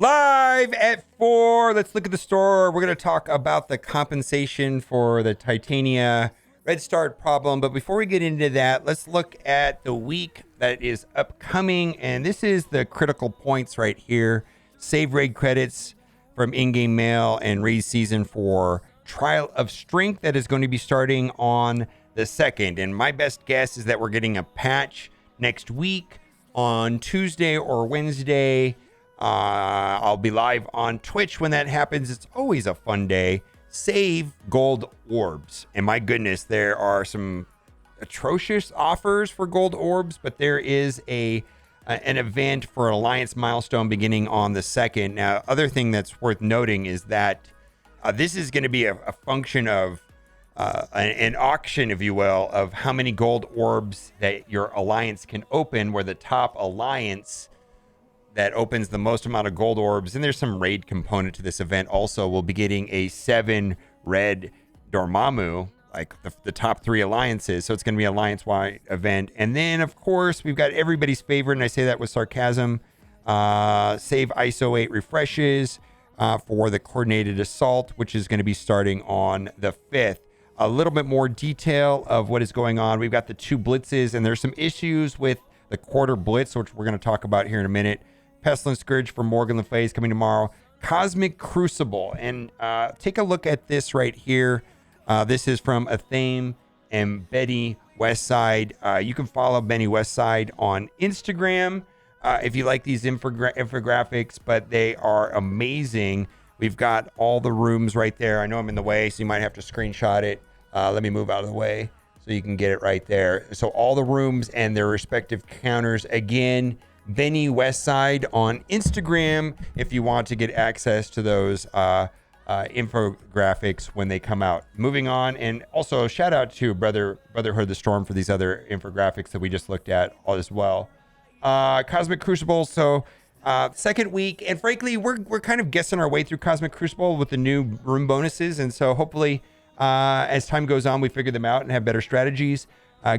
Live at 4. Let's look at the store. We're going to talk about the compensation for the Titania Red Start problem. But before we get into that, let's look at the week that is upcoming. And this is the critical points right here. Save raid credits from in-game mail and raid season for Trial of Strength that is going to be starting on the 2nd. And my best guess is that we're getting a patch next week on Tuesday or Wednesday. I'll be live on Twitch when that happens. It's always a fun day. Save gold orbs. And my goodness, there are some atrocious offers for gold orbs, but there is an event for an Alliance milestone beginning on the 2nd. Now, other thing that's worth noting is that this is going to be a function of an auction, if you will, of how many gold orbs that your Alliance can open, where the top Alliance that opens the most amount of gold orbs, and there's some raid component to this event also, will be getting a 7 red Dormammu, like the top 3 alliances. So it's going to be an alliance-wide event. And then, of course, we've got everybody's favorite, and I say that with sarcasm, save ISO 8 refreshes for the coordinated assault, which is going to be starting on the 5th. A little bit more detail of what is going on. We've got the 2 blitzes, and there's some issues with the quarter blitz, which we're going to talk about here in a minute. Pestilence Scourge for Morgan Le Fay is coming tomorrow. Cosmic Crucible. And take a look at this right here. This is from Athame and Betty Westside. You can follow Benny Westside on Instagram if you like these infographics, but they are amazing. We've got all the rooms right there. I know I'm in the way, so you might have to screenshot it. Let me move out of the way so you can get it right there. So all the rooms and their respective counters. Again, Benny Westside on Instagram if you want to get access to those infographics when they come out. Moving on, and also shout out to Brotherhood the Storm for these other infographics that we just looked at as well. Cosmic Crucible, so second week, and frankly, we're kind of guessing our way through Cosmic Crucible with the new room bonuses, and so hopefully as time goes on, we figure them out and have better strategies.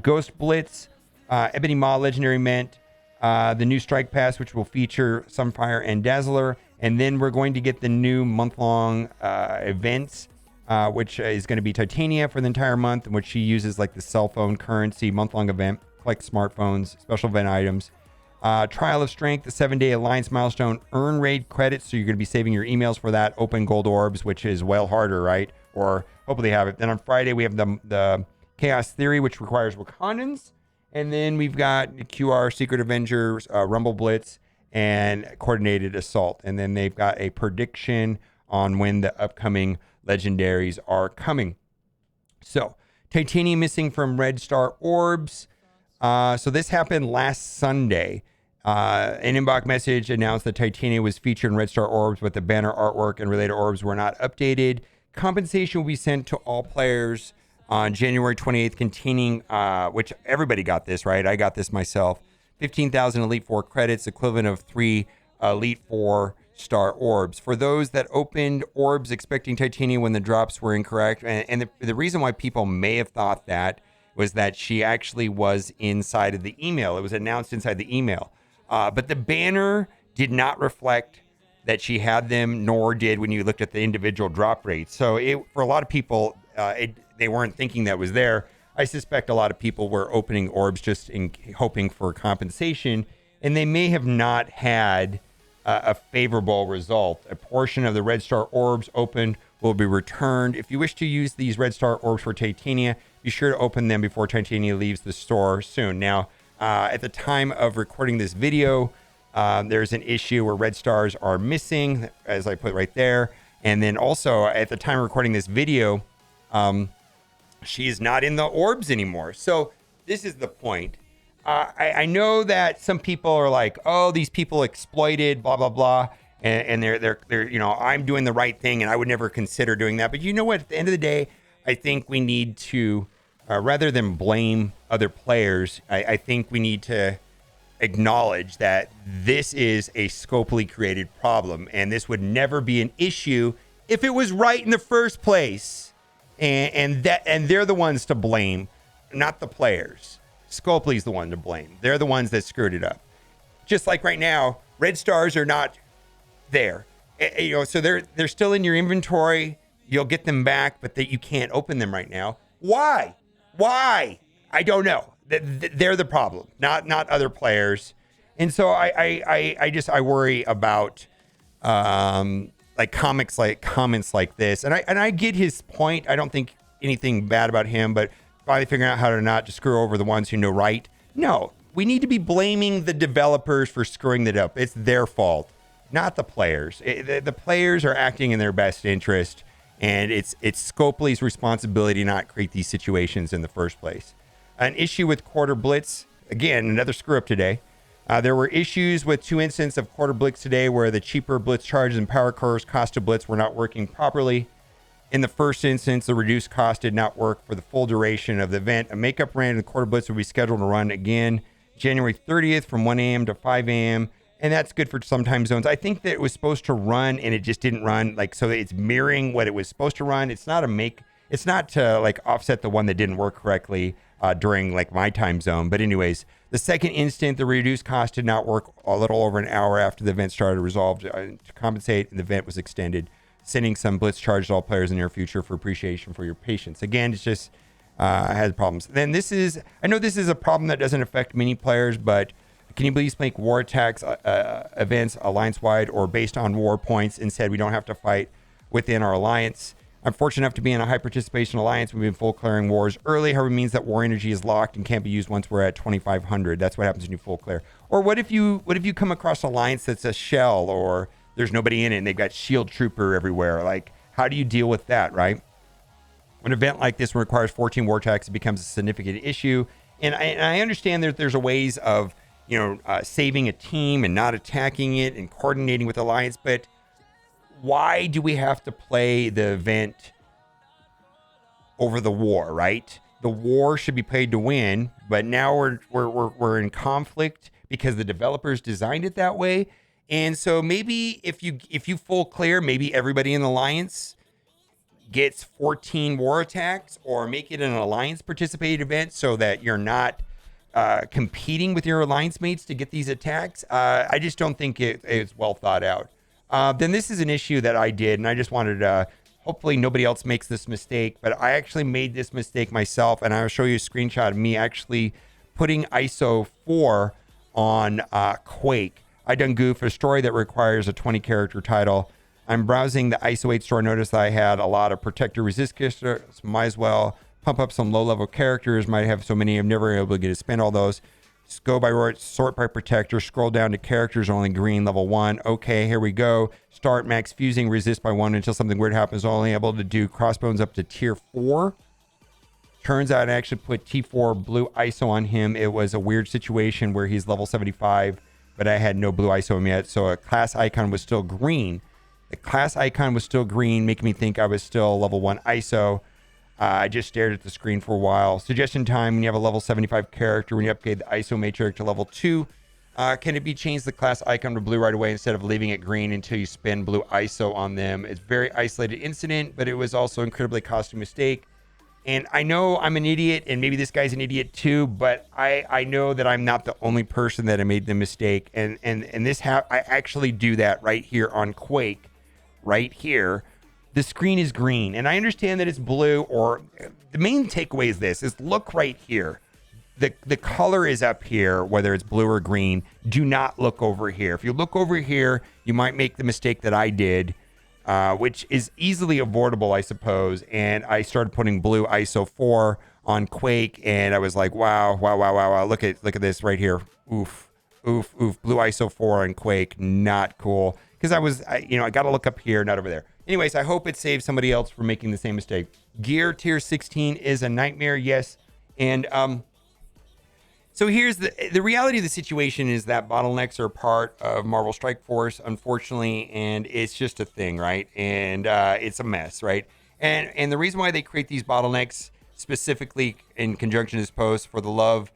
Ghost Blitz, Ebony Maw Legendary Mint, the new Strike Pass, which will feature Sunfire and Dazzler. And then we're going to get the new month-long events, which is going to be Titania for the entire month, in which she uses like the cell phone currency month-long event, collect smartphones, special event items. Trial of Strength, the 7-day Alliance milestone, earn raid credits. So you're going to be saving your emails for that. Open gold orbs, which is well harder, right? Or hopefully have it. Then on Friday, we have the Chaos Theory, which requires Wakandans. And then we've got QR, Secret Avengers, Rumble Blitz, and Coordinated Assault. And then they've got a prediction on when the upcoming legendaries are coming. So, Titania missing from Red Star Orbs. So this happened last Sunday. An inbox message announced that Titania was featured in Red Star Orbs, but the banner artwork and related orbs were not updated. Compensation will be sent to all players on January 28th, containing, which everybody got this, right? I got this myself. 15,000 Elite 4 credits, equivalent of 3 Elite 4 star orbs. For those that opened orbs expecting Titania when the drops were incorrect, and the reason why people may have thought that was that she actually was inside of the email. It was announced inside the email. But the banner did not reflect that she had them, nor did when you looked at the individual drop rates. So for a lot of people, they weren't thinking that was there. I suspect a lot of people were opening orbs just hoping for compensation, and they may have not had a favorable result. A portion of the Red Star orbs opened will be returned. If you wish to use these Red Star orbs for Titania, be sure to open them before Titania leaves the store soon. Now, at the time of recording this video, there's an issue where Red Stars are missing, as I put right there. And then also, at the time of recording this video, she's not in the orbs anymore. So this is the point. I know that some people are like, oh, these people exploited, blah, blah, blah. And they're, you know, I'm doing the right thing and I would never consider doing that. But you know what? At the end of the day, I think we need to, rather than blame other players, I think we need to acknowledge that this is a scopely created problem. And this would never be an issue if it was right in the first place. And they're the ones to blame, not the players. Scopely's the one to blame. They're the ones that screwed it up. Just like right now, Red Stars are not there. So they're still in your inventory. You'll get them back, but that you can't open them right now. Why? I don't know. They're the problem, not other players. And so I worry about like comments like this. And I get his point. I don't think anything bad about him, but finally figuring out how to not just screw over the ones who know right. No, we need to be blaming the developers for screwing that up. It's their fault, not the players. The players are acting in their best interest, and it's Scopely's responsibility to not create these situations in the first place. An issue with Quarter Blitz, again, another screw up today. There were issues with 2 instances of Quarter Blitz today where the cheaper Blitz charges and power cores cost to Blitz were not working properly. In the first instance, the reduced cost did not work for the full duration of the event. A makeup run in the Quarter Blitz will be scheduled to run again January 30th from 1 a.m. to 5 a.m. And that's good for some time zones. I think that it was supposed to run and it just didn't run. Like, so it's mirroring what it was supposed to run. It's not to like offset the one that didn't work correctly during like my time zone. But anyways, the second instant, the reduced cost did not work a little over an hour after the event started, resolved to compensate, and the event was extended, sending some Blitz charge to all players in the near future for appreciation for your patience. Again, it's just has problems. Then I know this is a problem that doesn't affect many players, but can you please make war attacks events alliance-wide or based on war points? Instead, we don't have to fight within our alliance. I'm fortunate enough to be in a high participation alliance. We've been full clearing wars early. However, it means that war energy is locked and can't be used once we're at 2,500. That's what happens when you full clear. Or what if you come across an alliance that's a shell, or there's nobody in it and they've got shield trooper everywhere? Like, how do you deal with that, right? An event like this requires 14 war attacks, it becomes a significant issue. And I understand that there's a ways of saving a team and not attacking it and coordinating with alliance, but why do we have to play the event over the war, right? The war should be played to win, but now we're in conflict because the developers designed it that way. And so maybe if you full clear, maybe everybody in the alliance gets 14 war attacks, or make it an alliance participated event so that you're not competing with your alliance mates to get these attacks. I just don't think it's well thought out. Then this is an issue that I did, and I just wanted to, hopefully nobody else makes this mistake, but I actually made this mistake myself, and I'll show you a screenshot of me actually putting ISO 4 on Quake. I done goof a story that requires a 20 character title. I'm browsing the ISO 8 store, noticed that I had a lot of protector resist characters, might as well pump up some low level characters, might have so many I'm never able to get to spend all those. Just go by sort by protector, scroll down to characters only green level 1. Okay, here we go. Start max fusing, resist by 1 until something weird happens. Only able to do crossbones up to tier 4. Turns out I actually put T4 blue ISO on him. It was a weird situation where he's level 75, but I had no blue ISO on him yet. So a class icon was still green. The class icon was still green, making me think I was still level 1 ISO. I just stared at the screen for a while. Suggestion time: when you have a level 75 character, when you upgrade the ISO matrix to level 2, can it be changed the class icon to blue right away instead of leaving it green until you spend blue ISO on them? It's a very isolated incident, but it was also an incredibly costly mistake. And I know I'm an idiot, and maybe this guy's an idiot too, but I know that I'm not the only person that I made the mistake. And I actually do that right here on Quake, right here. The screen is green, and I understand that it's blue, or the main takeaway is this, is look right here. The color is up here, whether it's blue or green. Do not look over here. If you look over here, you might make the mistake that I did, which is easily avoidable, I suppose. And I started putting blue ISO 4 on Quake, and I was like, wow. Look at this right here. Oof. Blue ISO 4 on Quake, not cool. Because I got to look up here, not over there. Anyways, I hope it saves somebody else from making the same mistake. Gear tier 16 is a nightmare, yes. And so here's the reality of the situation is that bottlenecks are part of Marvel Strike Force, unfortunately, and it's just a thing, right? And it's a mess, right? And the reason why they create these bottlenecks, specifically in conjunction to this post, for the love,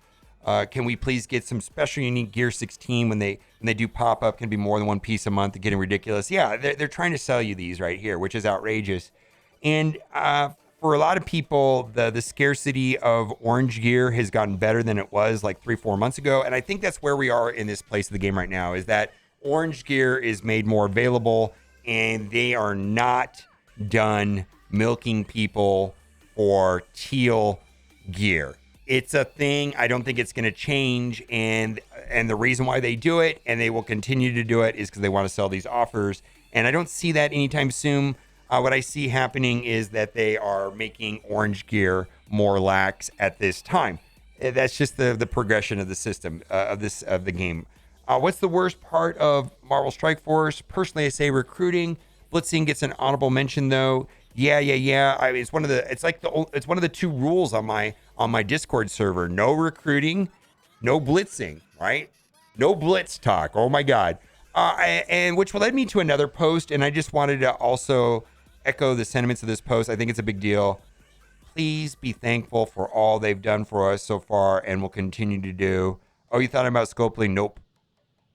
can we please get some special unique Gear 16 when they do pop up? Can be more than one piece a month. Getting ridiculous. Yeah, they're trying to sell you these right here, which is outrageous. And for a lot of people, the scarcity of orange gear has gotten better than it was like 3-4 months ago. And I think that's where we are in this place of the game right now, is that orange gear is made more available, and they are not done milking people for teal gear. It's a thing. I don't think it's going to change, and the reason why they do it, and they will continue to do it, is because they want to sell these offers. And I don't see that anytime soon. What I see happening is that they are making orange gear more lax at this time. That's just the progression of the system of the game. What's the worst part of Marvel Strike Force? Personally, I say recruiting. Blitzing gets an honorable mention though. Yeah. I mean, it's one of the two rules on my Discord server. No recruiting, no blitzing, right? No blitz talk. Oh my God. And which led me to another post, and I just wanted to also echo the sentiments of this post. I think it's a big deal. Please be thankful for all they've done for us so far and will continue to do. Oh, you thought about Scopely? Nope.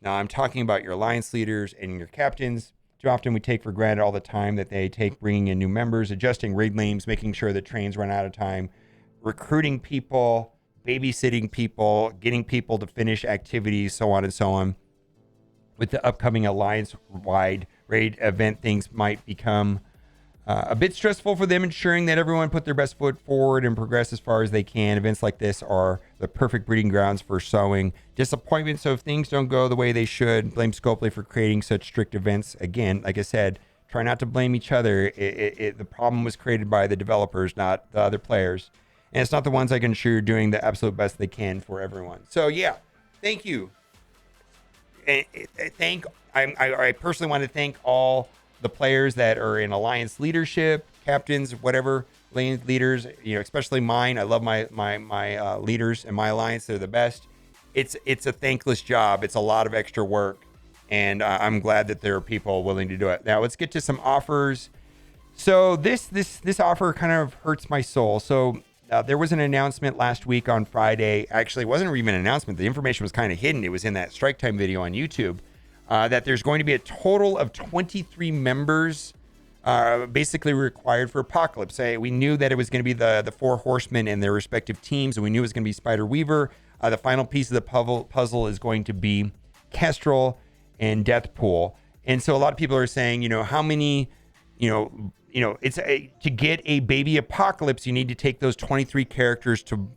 Now I'm talking about your alliance leaders and your captains. Too often we take for granted all the time that they take bringing in new members, adjusting raid names, making sure that trains run out of time, recruiting people, babysitting people, getting people to finish activities, so on and so on. With the upcoming alliance-wide raid event, things might become a bit stressful for them, ensuring that everyone put their best foot forward and progress as far as they can. Events like this are the perfect breeding grounds for sowing disappointment. So if things don't go the way they should, blame Scopely for creating such strict events. Again, like I said, try not to blame each other. The problem was created by the developers, not the other players. And it's not the ones I can assure doing the absolute best they can for everyone. So yeah, thank you. I personally want to thank all the players that are in alliance leadership, captains, whatever leaders, especially mine. I love my leaders in my alliance. They're the best. It's a thankless job. It's a lot of extra work, and I'm glad that there are people willing to do it. Now let's get to some offers. So this offer kind of hurts my soul. So there was an announcement last week on Friday. Actually, it wasn't even an announcement. The information was kind of hidden. It was in that Strike Time video on YouTube. That there's going to be a total of 23 members basically required for Apocalypse. We knew that it was going to be the four horsemen and their respective teams, and we knew it was going to be Spider Weaver. The final piece of the puzzle is going to be Kestrel and Deathpool. And so a lot of people are saying, how many, it's to get a baby Apocalypse, you need to take those 23 characters to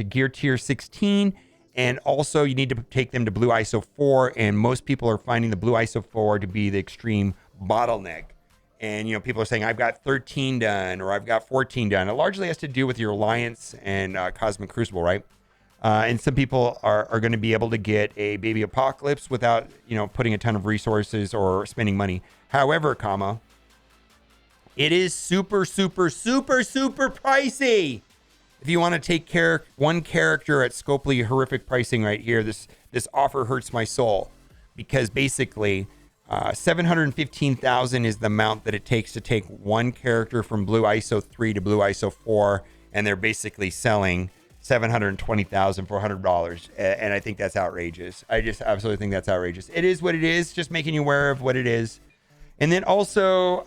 gear tier 16. And also you need to take them to Blue ISO 4. And most people are finding the Blue ISO 4 to be the extreme bottleneck. And, people are saying, I've got 13 done or I've got 14 done. It largely has to do with your Alliance and Cosmic Crucible, right? And some people are going to be able to get a baby Apocalypse without, putting a ton of resources or spending money. However, it is super, super, super, super pricey. If you want to take one character at Scopely horrific pricing right here, this offer hurts my soul, because basically 715,000 is the amount that it takes to take one character from Blue ISO 3 to Blue ISO 4, and they're basically selling $720,000 for $100, and I think that's outrageous. I just absolutely think that's outrageous. It is what it is, just making you aware of what it is. And then also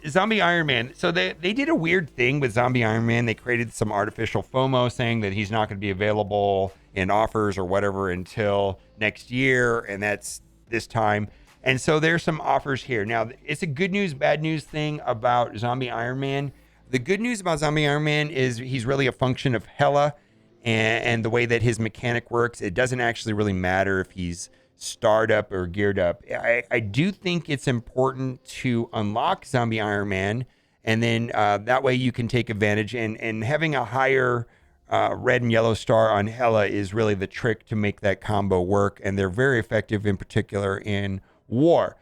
Zombie Iron Man. So they did a weird thing with Zombie Iron Man. They created some artificial FOMO saying that he's not going to be available in offers or whatever until next year. And that's this time. And so there's some offers here. Now, it's a good news, bad news thing about Zombie Iron Man. The good news about Zombie Iron Man is he's really a function of Hela and the way that his mechanic works. It doesn't actually really matter if he's starred up or geared up. I do think it's important to unlock Zombie Iron Man, and then that way you can take advantage, and having a higher red and yellow star on Hela is really the trick to make that combo work, and they're very effective, in particular in war.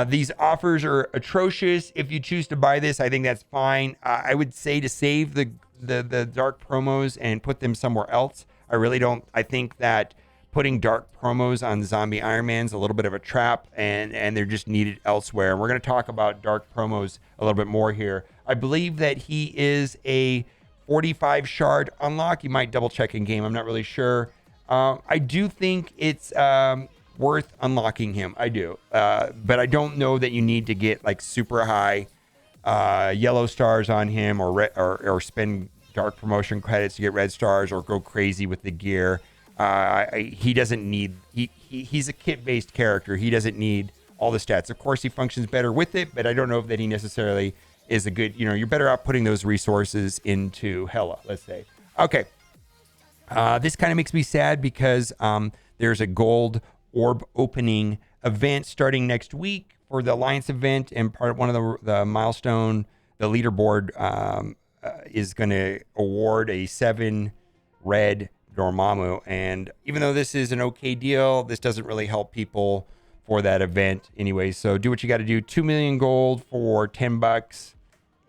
These offers are atrocious. If you choose to buy this, I think that's fine. I would say to save the dark promos and put them somewhere else. I really don't. I think that putting dark promos on Zombie Iron Man's a little bit of a trap, and they're just needed elsewhere. And we're going to talk about dark promos a little bit more here. I believe that he is a 45 shard unlock. You might double check in game. I'm not really sure. I do think it's worth unlocking him. I do. But I don't know that you need to get like super high yellow stars on him, or spend dark promotion credits to get red stars, or go crazy with the gear. he doesn't need, he's a kit-based character. He doesn't need all the stats. Of course, he functions better with it, but I don't know that he necessarily is a good, you're better off putting those resources into Hela, let's say. Okay. This kind of makes me sad because there's a gold orb opening event starting next week for the Alliance event, and one of the milestone, the leaderboard is going to award a 7 red Dormammu. And even though this is an okay deal, this doesn't really help people for that event anyway. So do what you got to do. 2 million gold for $10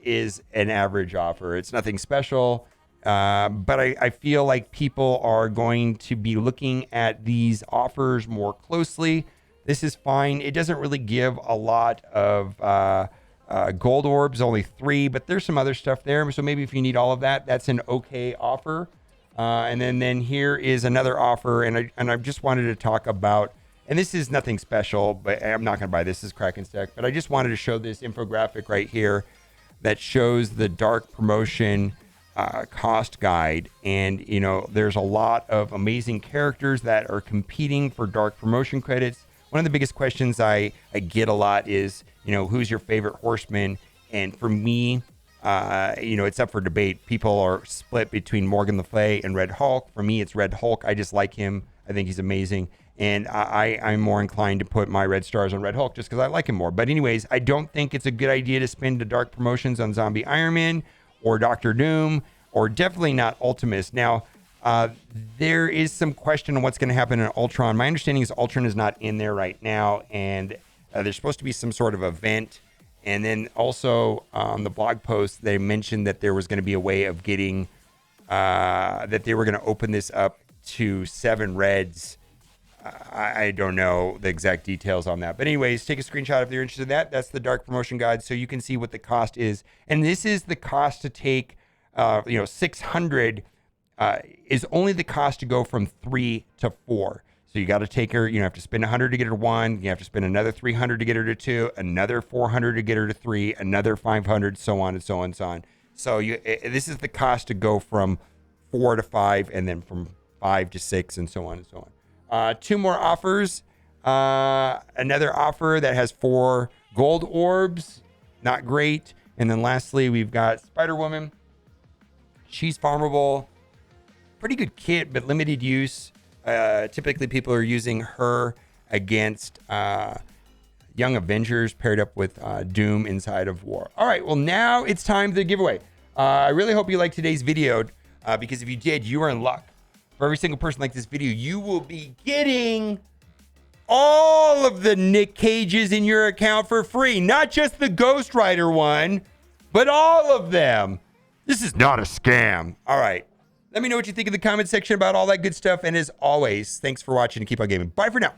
is an average offer. It's nothing special. But I feel like people are going to be looking at these offers more closely. This is fine. It doesn't really give a lot of gold orbs, only 3, but there's some other stuff there. So maybe if you need all of that, that's an okay offer. And then here is another offer, and I just wanted to talk about, and this is nothing special, but I'm not going to buy this. This is Kraken Stack, but I just wanted to show this infographic right here that shows the dark promotion cost guide. And there's a lot of amazing characters that are competing for dark promotion credits. One of the biggest questions I get a lot is, who's your favorite horseman? And for me, it's up for debate. People are split between Morgan Le Fay and Red Hulk. For me, it's Red Hulk. I just like him. I think he's amazing. And I'm more inclined to put my red stars on Red Hulk just because I like him more. But anyways, I don't think it's a good idea to spend the dark promotions on Zombie Iron Man or Doctor Doom, or definitely not Ultimus. Now, there is some question on what's going to happen in Ultron. My understanding is Ultron is not in there right now, and there's supposed to be some sort of event. And then also on the blog post, they mentioned that there was going to be a way of getting, that they were going to open this up to 7 reds. I don't know the exact details on that. But anyways, take a screenshot if you're interested in that. That's the dark promotion guide, so you can see what the cost is. And this is the cost to take, 600 is only the cost to go from 3 to 4. So you got to take her, you have to spend 100 to get her to 1. You have to spend another 300 to get her to 2, another 400 to get her to 3, another 500, so on and so on and so on. So this is the cost to go from 4 to 5, and then from 5 to 6, and so on and so on. 2 more offers. Another offer that has 4 gold orbs. Not great. And then lastly, we've got Spider-Woman. She's farmable. Pretty good kit, but limited use. Typically, people are using her against Young Avengers paired up with Doom inside of War. All right, well, now it's time for the giveaway. I really hope you liked today's video, because if you did, you are in luck. For every single person like this video, you will be getting all of the Nick Cages in your account for free. Not just the Ghost Rider one, but all of them. This is not a scam. All right. Let me know what you think in the comment section about all that good stuff. And as always, thanks for watching and keep on gaming. Bye for now.